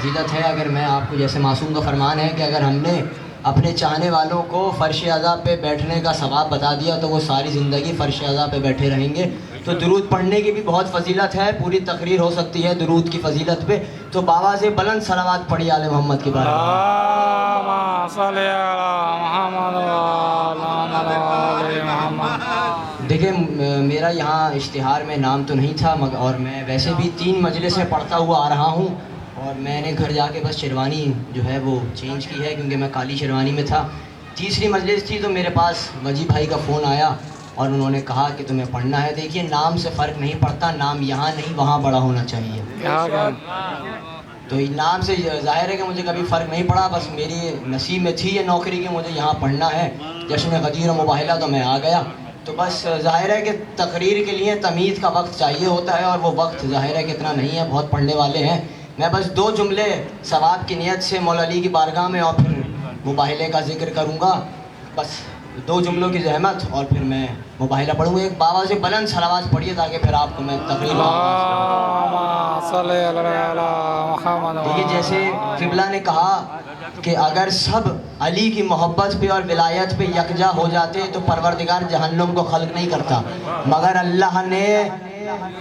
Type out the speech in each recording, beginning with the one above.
فضیلت ہے اگر میں آپ کو جیسے معصوم کا فرمان ہے کہ اگر ہم نے اپنے چاہنے والوں کو فرش عذاب پہ بیٹھنے کا ثواب بتا دیا تو وہ ساری زندگی فرش عذاب پہ بیٹھے رہیں گے. تو درود پڑھنے کی بھی بہت فضیلت ہے, پوری تقریر ہو سکتی ہے درود کی فضیلت پہ. تو بابا سے بلند صلوات پڑھی آل محمد کے بارے میں. دیکھیں میرا یہاں اشتہار میں نام تو نہیں تھا اور میں ویسے بھی 3 مجلسیں پڑھتا ہوا آ رہا ہوں, اور میں نے گھر جا کے بس شیروانی جو ہے وہ چینج کی ہے کیونکہ میں کالی شیروانی میں تھا. تیسری مجلس تھی تو میرے پاس وجی بھائی کا فون آیا اور انہوں نے کہا کہ تمہیں پڑھنا ہے. دیکھیے نام سے فرق نہیں پڑتا, نام یہاں نہیں وہاں بڑا ہونا چاہیے. تو نام سے ظاہر ہے کہ مجھے کبھی فرق نہیں پڑا, بس میری نصیب میں تھی یہ نوکری کہ مجھے یہاں پڑھنا ہے. جشن غدیر و مباہلہ تو میں آ گیا. تو بس ظاہر ہے کہ تقریر کے لیے تمیز کا وقت چاہیے ہوتا ہے, اور وہ وقت ظاہر ہے کہ اتنا نہیں ہے, بہت پڑھنے والے ہیں. میں بس 2 جملے ثواب کی نیت سے مولا علی کی بارگاہ میں اور پھر مباہلے کا ذکر کروں گا. بس 2 جملوں کی زحمت اور پھر میں مباہلہ پڑھوں گا. ایک بابا سے بلند صلوات پڑھیے تاکہ پھر آپ کو میں تقریر دیکھیے جیسے قبلہ نے کہا کہ اگر سب علی کی محبت پہ اور ولایت پہ یکجا ہو جاتے تو پروردگار جہنم کو خلق نہیں کرتا, مگر اللہ نے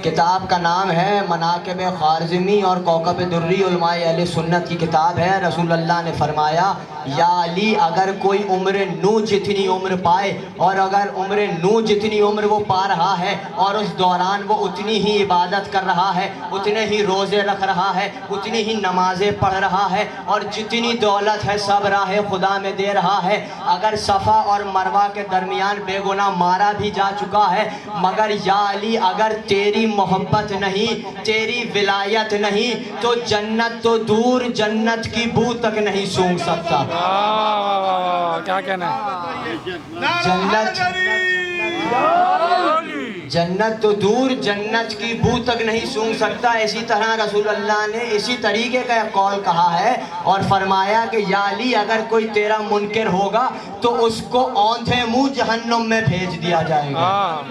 کتاب کا نام ہے مناقب خوارزمی اور کوکب دری علماء اہل سنت کی کتاب ہے. رسول اللہ نے فرمایا یا علی اگر کوئی عمر نو جتنی عمر پائے اور اگر عمر نو جتنی عمر وہ پا رہا ہے اور اس دوران وہ اتنی ہی عبادت کر رہا ہے, اتنے ہی روزے رکھ رہا ہے, اتنی ہی نمازیں پڑھ رہا ہے, اور جتنی دولت ہے سب راہ خدا میں دے رہا ہے, اگر صفا اور مروہ کے درمیان بے گناہ مارا بھی جا چکا ہے, مگر یا علی اگر تیری محبت نہیں, تیری ولایت نہیں, تو جنت تو دور جنت کی بو تک نہیں سونگھ سکتا. کیا کہنا ہے؟ جنت تو دور جنت کی بو تک نہیں سونگھ سکتا. اسی طرح رسول اللہ نے اسی طریقے کا ایک قول کہا ہے اور فرمایا کہ یا علی اگر کوئی تیرا منکر ہوگا تو اس کو اوندھے منہ جہنم میں بھیج دیا جائے گا.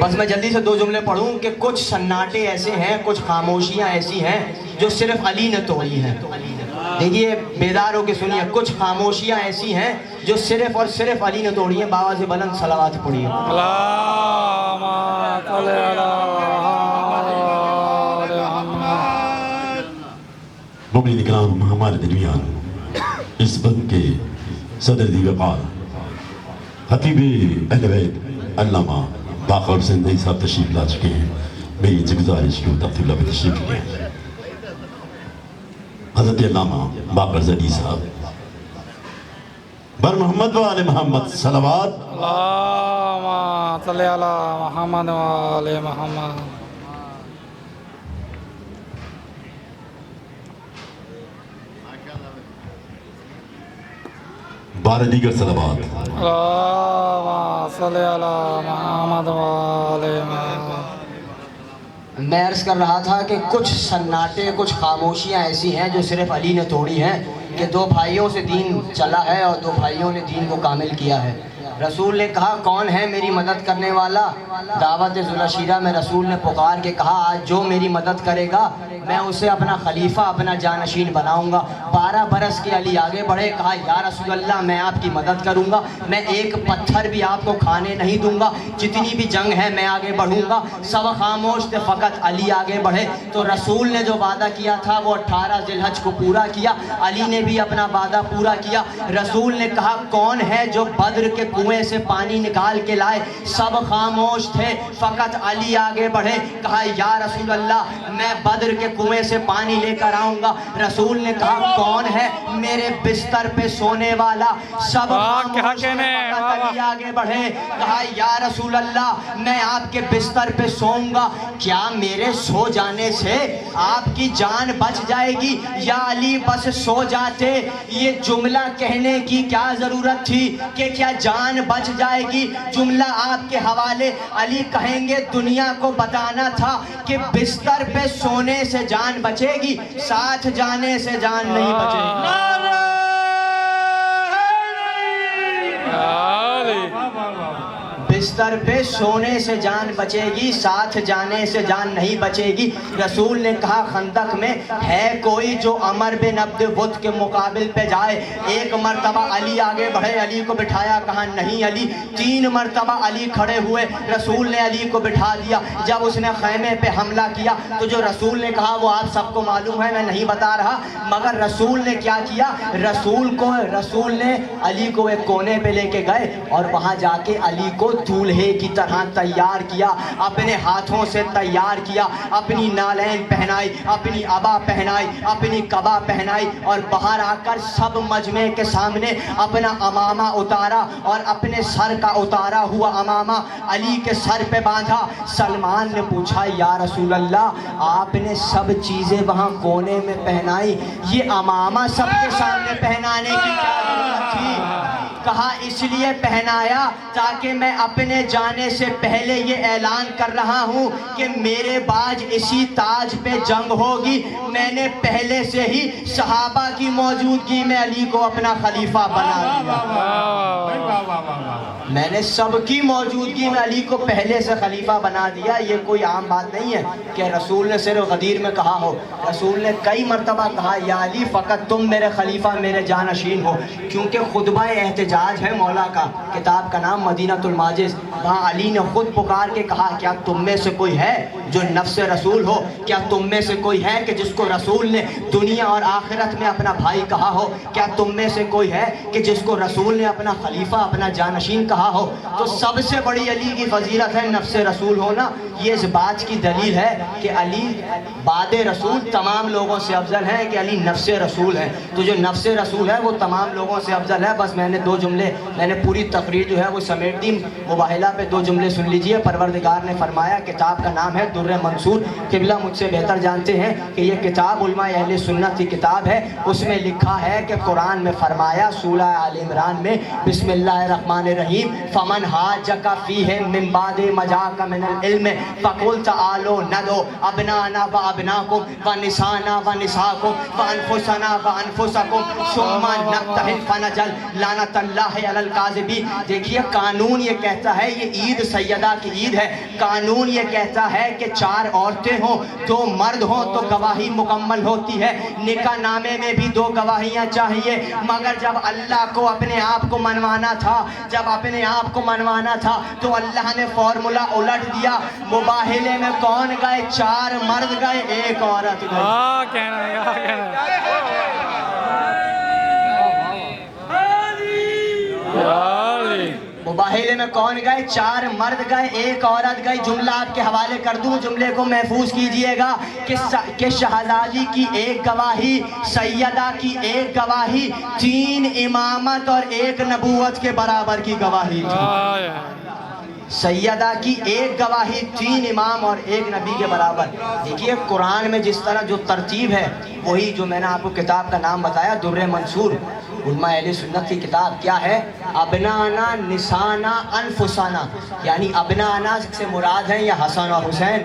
بس میں جلدی سے 2 جملے پڑھوں کہ کچھ سناٹے ایسے ہیں, کچھ خاموشیاں ایسی ہیں جو صرف علی نے توڑی ہیں. دیکھیے بیدار ہو کے سنیے, کچھ خاموشیاں ایسی ہیں جو صرف اور صرف علی نے توڑی ہیں. بابا سے بلند صلوات پڑھیے. مومنین اکرام, ہمارے درمیان اس وقت کے صدر ذی وقار خطیب اہل بیت علامہ باقر حسین صاحب تشریف لا چکے ہیں. میری گزارش کی تفضیل میں تشریف لیں. حضرت علامہ باقر زدی صاحب بر محمد و آل محمد صلوات. اللہم صلی علی محمد و آل محمد. بارہ دیگر صلوات. اللہم صلی علی محمد و آل محمد. میں عرض کر رہا تھا کہ کچھ سناٹے, کچھ خاموشیاں ایسی ہیں جو صرف علی نے توڑی ہیں کہ 2 بھائیوں سے دین چلا ہے اور 2 بھائیوں نے دین کو کامل کیا ہے. رسول نے کہا کون ہے میری مدد کرنے والا؟ دعوت ذوالعشیرہ میں رسول نے پکار کے کہا آج جو میری مدد کرے گا میں اسے اپنا خلیفہ, اپنا جانشین بناؤں گا. 12 برس کے علی آگے بڑھے, کہا یا رسول اللہ میں آپ کی مدد کروں گا, میں ایک پتھر بھی آپ کو کھانے نہیں دوں گا, جتنی بھی جنگ ہے میں آگے بڑھوں گا. سب خاموش تھے, فقط علی آگے بڑھے. تو رسول نے جو وعدہ کیا تھا وہ 18 ذی الحج کو پورا کیا, علی نے بھی اپنا وعدہ پورا کیا. رسول نے کہا کون ہے جو بدر کے کنویں سے پانی نکال کے لائے؟ سب خاموش تھے, فقط علی آگے بڑھے. کہا یا رسول اللہ میں بدر کے کنویں سے پانی لے کر آؤں گا. رسول نے کہا کون ہے میرے بستر پہ سونے والا؟ سب خاموش تھے, فقط علی آگے بڑھے. کہا یا رسول اللہ میں آپ کے بستر پہ سوؤں گا, کیا میرے سو جانے سے آپ کی جان بچ جائے گی؟ یا علی بس سو جاتے, یہ جملہ کہنے کی کیا ضرورت تھی کہ کیا جان بچ جائے گی؟ جملہ آپ کے حوالے. علی کہیں گے دنیا کو بتانا تھا کہ بستر پہ سونے سے جان بچے گی, ساتھ جانے سے جان نہیں بچے گی. بستر پہ سونے سے جان بچے گی، ساتھ جانے سے جان نہیں بچے گی۔ رسول نے کہا خندق میں ہے کوئی جو عمر بن عبد ود کے مقابل پہ جائے؟ ایک مرتبہ علی آگے بڑھے، علی کو بٹھایا، کہا نہیں علی۔ 3 مرتبہ علی کھڑے ہوئے، رسول نے علی کو بٹھا دیا۔ جب اس نے خیمے پہ حملہ کیا تو جو رسول نے کہا وہ آپ سب کو معلوم ہے، میں نہیں بتا رہا، مگر رسول نے کیا کیا؟ رسول نے علی کو ایک کونے پہ لے کے گئے اور وہاں جا کے علی کو دولہے کی طرح تیار کیا، اپنے ہاتھوں سے تیار کیا، اپنی نالین پہنائی، اپنی عبا پہنائی، اپنی قبا پہنائی، اور باہر آ کر سب مجمع کے سامنے اپنا امامہ اتارا اور اپنے سر کا اتارا ہوا امامہ علی کے سر پہ باندھا۔ سلمان نے پوچھا یا رسول اللہ آپ نے سب چیزیں وہاں کونے میں پہنائی، یہ امامہ سب کے سامنے پہنانے کی کیا ضرورت تھی؟ کہا اس لیے پہنایا تاکہ میں اپنے جانے سے پہلے یہ اعلان کر رہا ہوں کہ میرے بعد اسی تاج پہ جنگ ہوگی۔ میں نے پہلے سے ہی صحابہ کی موجودگی میں علی کو اپنا خلیفہ بنا دیا، میں نے سب کی موجودگی میں علی کو پہلے سے خلیفہ بنا دیا۔ یہ کوئی عام بات نہیں ہے کہ رسول نے صرف غدیر میں کہا ہو، رسول نے کئی مرتبہ کہا یا علی فقط تم میرے خلیفہ میرے جانشین ہو، کیونکہ خطبہ احتجاج ہے مولا کا، کتاب کا نام مدینۃ الماجز۔ وہاں علی نے خود پکار کے کہا کیا تم میں سے کوئی ہے جو نفس رسول ہو؟ کیا تم میں سے کوئی ہے کہ جس کو رسول نے دنیا اور آخرت میں اپنا بھائی کہا ہو؟ کیا تم میں سے کوئی ہے کہ جس کو رسول نے اپنا خلیفہ اپنا جانشین کہا ہو؟ تو سب سے بڑی علی کی فضیلت ہے نفس رسول ہونا۔ یہ اس بات کی دلیل ہے کہ علی بعد رسول تمام لوگوں سے افضل ہے، کہ علی نفس رسول ہے۔ تو جو نفس رسول ہے وہ تمام لوگوں سے افضل ہے۔ بس میں نے 2 جملے، میں نے پوری تقریر جو ہے وہ سمیٹ دی، مباحلہ پہ 2 جملے سن لیجئے۔ پروردگار نے فرمایا، کتاب کا نام ہے در منصور، قبلہ مجھ سے بہتر جانتے ہیں کہ یہ کتاب علماء اہل سنت کی کتاب ہے۔ اس میں لکھا ہے کہ قرآن میں فرمایا سورہ آل عمران میں بسم اللہ الرحمن الرحیم فمن حاجک فیہ من بعد ما جاءک من العلم فقل تعالوا ندعو ابناءنا وابناکم ونساءنا ونساءکم وانفسنا وانفسکم ثم نبتہل فنجعل لعنۃ اللہ علی الکاذبین۔ دیکھیے قانون یہ کہتا ہے، یہ عید سیدہ کی عید ہے، قانون یہ کہتا ہے کہ 4 عورتیں ہوں 2 مرد ہوں تو گواہی مکمل ہوتی ہے۔ نکاح نامے میں بھی 2 گواہیاں چاہیے، مگر جب اللہ کو اپنے آپ کو منوانا تھا، تو اللہ نے فارمولا الٹ دیا۔ مباحلے میں کون گئے؟ 4 مرد گئے، 1 عورت گئی۔ مباحلے میں کون گئے؟ 4 مرد گئے، 1 عورت گئی۔ جملہ آپ کے حوالے کر دوں، جملے کو محفوظ کیجئے گا کہ شہزادی کی 1 گواہی، سیدہ کی 1 گواہی 3 امامت اور 1 نبوت کے برابر کی گواہی تھی۔ سیدہ کی 1 گواہی 3 امام اور 1 نبی کے برابر۔ دیکھیے قرآن میں جس طرح جو ترتیب ہے وہی جو میں نے آپ کو کتاب کا نام بتایا در منصور، علماء اہل سنت کی کتاب کیا ہے؟ ابنانا نسانا انفسانا، یعنی ابنانا سے مراد ہیں یا حسن اور حسین،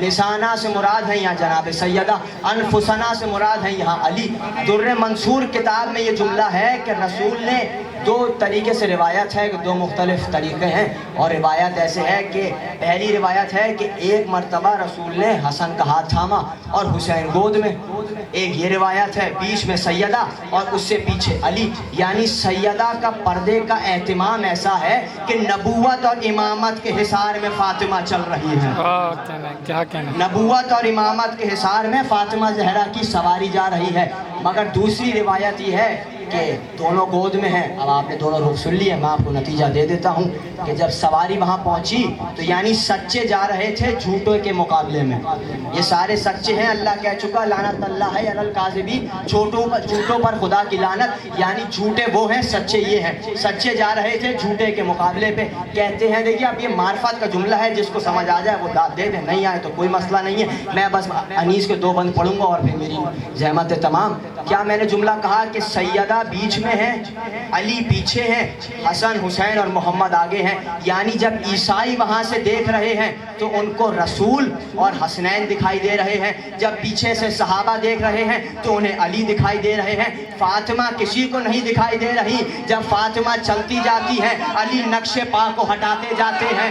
نسانا سے مراد ہیں یا جناب سیدہ، انفسنا سے مراد ہیں یہاں علی۔ در منصور کتاب میں یہ جملہ ہے کہ رسول نے 2 طریقے سے روایت ہے کہ 2 مختلف طریقے ہیں، اور روایت ایسے ہے کہ پہلی روایت ہے کہ 1 مرتبہ رسول نے حسن کا ہاتھ تھاما اور حسین گود میں، ایک یہ روایت ہے بیچ میں سیدہ اور اس سے پیچھے علی، یعنی سیدہ کا پردے کا اہتمام ایسا ہے کہ نبوت اور امامت کے حصار میں فاطمہ چل رہی ہے، نبوت اور امامت کے حصار میں فاطمہ زہرا کی سواری جا رہی ہے۔ مگر دوسری روایت یہ ہے کہ دونوں گود میں ہیں۔ اب آپ نے دونوں رخ سن لیے، میں آپ کو نتیجہ دے دیتا ہوں کہ جب سواری وہاں پہنچی تو یعنی سچے جا رہے تھے جھوٹوں کے مقابلے میں، یہ سارے سچے ہیں، اللہ کہہ چکا لعنت اللہ علی الکاذبین، جھوٹوں پر خدا کی لعنت، یعنی جھوٹے وہ ہیں سچے یہ ہیں، سچے جا رہے تھے جھوٹے کے مقابلے پہ۔ کہتے ہیں دیکھیے اب یہ معرفت کا جملہ ہے، جس کو سمجھ آ جائے وہ داد دے دے، نہیں آئے تو کوئی مسئلہ نہیں ہے، میں بس انیس کے 2 بند پڑھوں گا اور پھر میری زحمت تمام۔ کیا میں نے جملہ کہا کہ سیدہ بیچ میں ہے، علی پیچھے ہیں، حسن حسین اور محمد آگے ہیں. یعنی جب عیسائی وہاں سے دیکھ رہے ہیں تو ان کو رسول اور حسنین دکھائی دے رہے ہیں، جب پیچھے سے صحابہ دیکھ رہے ہیں تو انہیں علی دکھائی دے رہے ہیں. فاطمہ کسی کو نہیں دکھائی دے رہی. جب فاطمہ چلتی جاتی ہے علی نقش پا کو ہٹاتے جاتے ہیں،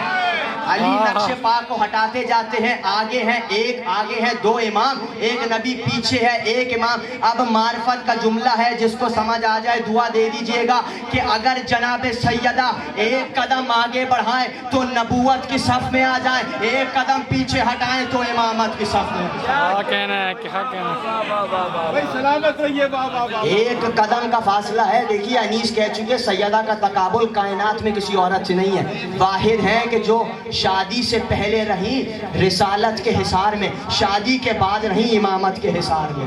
علی نقش پا کو ہٹاتے جاتے ہیں. آگے ہیں ایک، آگے ہیں دو امام، ایک نبی پیچھے ہے ایک امام. اب معرفت کا جملہ ہے، جس کو سمجھ آ جائے دعا دے دیجئے گا کہ اگر جناب سیدہ ایک قدم آگے بڑھائیں تو نبوت کی صف میں آ جائیں، ایک قدم پیچھے ہٹائیں تو امامت کی صف میں. کیا کہنا ہے، کیا کہنا ہے. سلامت رہیے بابا. ایک قدم کا فاصلہ ہے. دیکھیے انیس کہہ چکے سیدہ کا تقابل کائنات میں کسی عورت سے نہیں ہے. واحد ہے کہ جو شادی سے پہلے رہی رسالت کے حصار میں، شادی کے بعد رہی امامت کے حصار میں.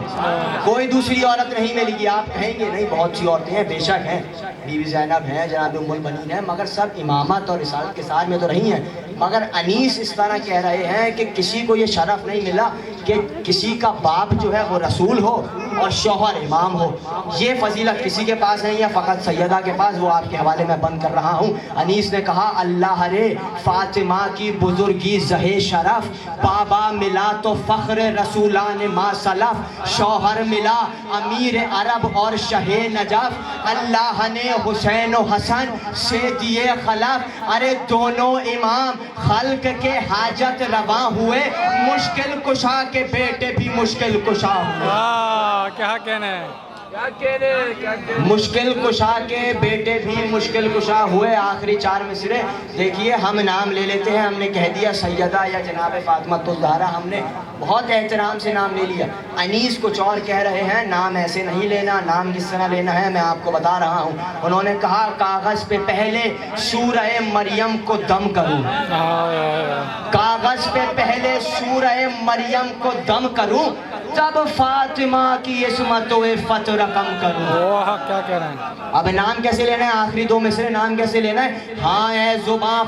کوئی دوسری عورت نہیں ملے گی. آپ کہیں گے نہیں بہت سی عورتیں ہیں، بے شک ہیں، بی بی زینب ہیں، جناب ام البنین ہیں، مگر سب امامت اور رسالت کے حصار میں تو رہی ہیں. مگر انیس اس طرح کہہ رہے ہیں کہ کسی کو یہ شرف نہیں ملا کہ کسی کا باپ جو ہے وہ رسول ہو اور شوہر امام ہو. یہ فضیلت کسی کے پاس نہیں ہے، فقط سیدہ کے پاس. وہ آپ کے حوالے میں بند کر رہا ہوں. انیس نے کہا اللہ رے فاطمہ کی بزرگی زہ شرف، بابا ملا تو فخر رسولان ما سلف، شوہر ملا امیر عرب اور شہ نجف، اللہ نے حسین و حسن سے دیے خلف. ارے دونوں امام خلق کے حاجت رواں ہوئے، مشکل کشا کے بیٹے بھی مشکل کشا ہوئے. کیا کہنا ہے. مشکل کشا کے بیٹے بھی مشکل کشا ہوئے. آخری چار مصرے دیکھیے. ہم نام لے لیتے ہیں، ہم نے کہہ دیا سیدہ یا جناب فاطمہ الزہرا، ہم نے بہت احترام سے نام لے لیا. انیس کچھ اور کہہ رہے ہیں، نام ایسے نہیں لینا. نام کس طرح لینا ہے میں آپ کو بتا رہا ہوں. انہوں نے کہا کاغذ پہ پہلے سورہ مریم کو دم کروں، کاغذ پہ پہلے سورہ مریم کو دم کروں، تب فاطمہ کی عصمت و عفت رقم کروں. کیا کہہ رہے ہیں. اب نام کیسے لینا ہے؟ آخری دو مصرے نام کیسے لینا ہے؟ ہاں اے زباں